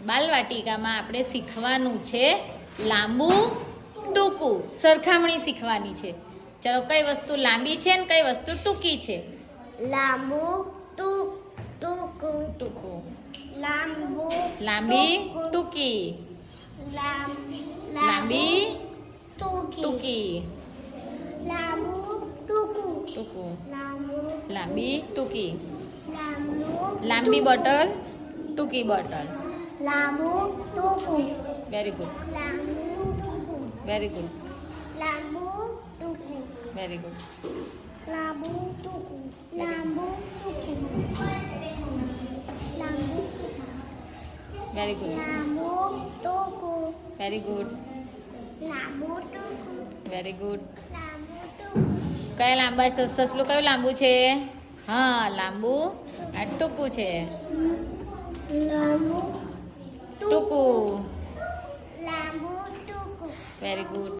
બાલવાટિકામાં આપણે શીખવાનું છે લાંબુ ટૂંકું, સરખામણી શીખવાની છે. ચલો, કઈ વસ્તુ લાંબી છે ને કઈ વસ્તુ ટૂંકી છે? લાંબુ ટૂંકું. ટૂંકું. લાંબુ લાંબી ટૂંકી. લાંબી ટૂંકી. લાંબુ ટૂંકું. ટૂંકું. લાંબુ લાંબી ટૂંકી. લાંબુ લાંબી બોટલ, ટૂંકી બોટલ. લાંબુ ટૂંકું. Very good. લાંબુ ટૂંકું. Very good. લાંબુ ટૂંકું. Very good. લાંબુ ટૂંકું. લાંબુ ટૂંકું. લાંબુ વેરી ગુડ. લાંબુ ટૂંકું. Very good. લાંબુ ટૂંકું. Very good. લાંબુ ટૂંકું. કયા લાંબા સસલું કયું લાંબુ છે? હા, લાંબુ. આ ટૂંકું છે. લાંબુ ટૂંકું. લાંબુ ટૂંકું. Very good.